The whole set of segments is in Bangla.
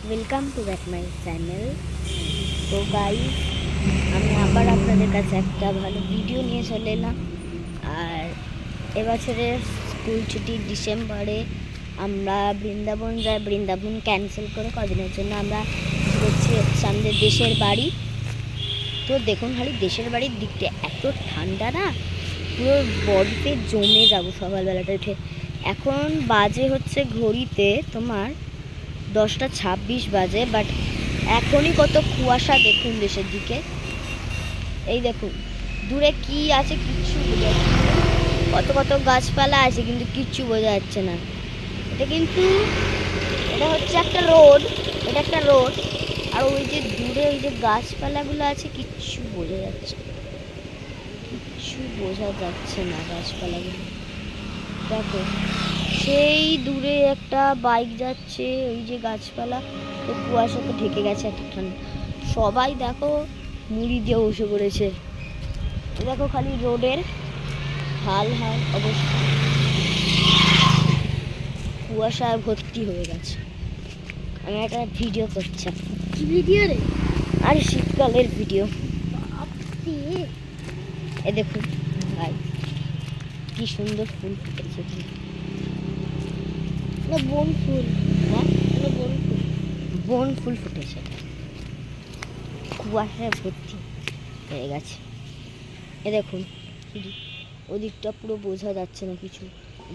Welcome to back my channel. তো গাইস, আমি আবার আপনাদের কাছে একটা ভালো ভিডিও নিয়ে চলে এলাম। আর এবছরের স্কুল ছুটি ডিসেম্বরে আমরা বৃন্দাবন যাই। বৃন্দাবন ক্যান্সেল করে কদিনের জন্য আমরা হচ্ছে আমাদের দেশের বাড়ি। তো দেখুন খালি দেশের বাড়ির দিকটা এত ঠান্ডা না, পুরো বরফে জমে যাবো সকালবেলাটা উঠে। এখন বাজে হচ্ছে ঘড়িতে তোমার 10:26 বাজে, বাট এখনই কত কুয়াশা দেখুন দেশের দিকে। এই দেখুন দূরে কি আছে কিচ্ছু বোঝা যাচ্ছে না। কত কত গাছপালা আছে কিন্তু কিচ্ছু বোঝা যাচ্ছে না। এটা হচ্ছে একটা রোড, এটা একটা রোড। আর ওই যে দূরে ওই যে গাছপালাগুলো আছে কিচ্ছু বোঝা যাচ্ছে, কিচ্ছু বোঝা যাচ্ছে না গাছপালাগুলো। দেখো সেই দূরে একটা বাইক যাচ্ছে, ওই যে গাছপালা তো কুয়াশাতে ঢেকে গেছে এত ঠান্ডা। সবাই দেখো মুড়ি দিয়ে বসে পড়েছে। দেখো খালি রোডের হাল হাল অবস্থা, কুয়াশায় ভর্তি হয়ে গেছে। আমি একটা ভিডিও করছি। কি ভিডিও রে? আর শীতকালের ভিডিও। এ দেখুন ভাই কি সুন্দর ফুল ফুটেছে। বন ফুল, হ্যাঁ বন ফুল, বন ফুল ফুটেছে, কুয়াশায় ভর্তি হয়ে গেছে। এ দেখুন ওদিকটা পুরো বোঝা যাচ্ছে না, কিছু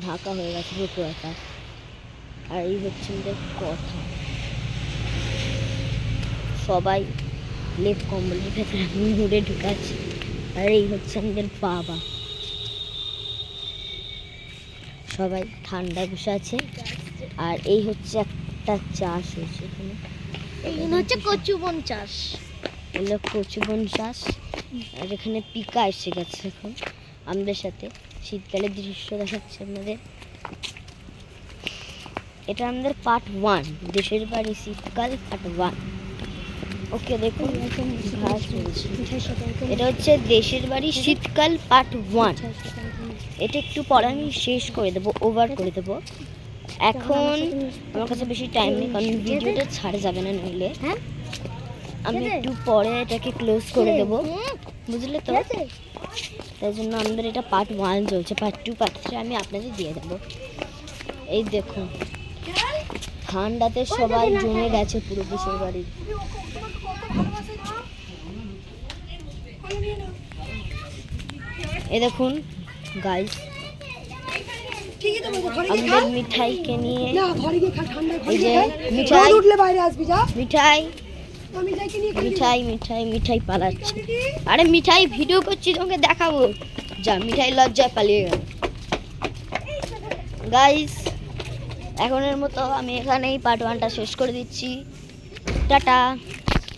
ঢাকা হয়ে গেছে পুরো কুয়াশা। আর এই হচ্ছে আমাদের কথা, সবাই লেপ কম্বলের ভেতরে মুড়ে ঢুকাচ্ছে। আর এই হচ্ছে আমাদের বাবা, সবাই ঠান্ডায় বসে আছে। আর এই হচ্ছে একটা চাষ হয়েছে এখানে, এখানে হচ্ছে কচু বন চাষ। এগুলো কচু বন চাষ। আর এখানে পিকা এসে গেছে এখন আমাদের সাথে। শীতকালের দৃশ্য দেখাচ্ছে আপনাদের। এটা আমাদের পার্ট 1, দেশের বাড়ি শীতকাল পার্ট 1। ওকে দেখুন ঘাস হয়েছে। এটা হচ্ছে দেশের বাড়ি শীতকাল পার্ট 1। এটা একটু পরে আমি শেষ করে দেবো, ওভার করে দেবো। এখন আমার কাছে বেশি টাইম নেই, কারণ ভিডিওটা ছাড়া যাবে না নইলে। আমি একটু পরে এটাকে ক্লোজ করে দেবো, বুঝলে তো। তাই জন্য আমাদের এটা পার্ট 1 চলছে, পার্ট 2 পার্ট 3 আমি আপনাদের দিয়ে দেবো। এই দেখুন ঠান্ডাতে সবাই জমে গেছে পুরো দেশের বাড়ি। এই দেখুন গাইস, আমাদের মিঠাইকে নিয়ে, এই যে মিঠাই মিঠাই মিঠাই মিঠাই মিঠাই পালাচ্ছে। আরে মিঠাই ভিডিও করছি, তোমাকে দেখাবো। যা মিঠাই লজ্জায় পালিয়ে গেল। গাইস এখনের মতো আমি এখানেই পার্ট 1টা শেষ করে দিচ্ছি। টাটা।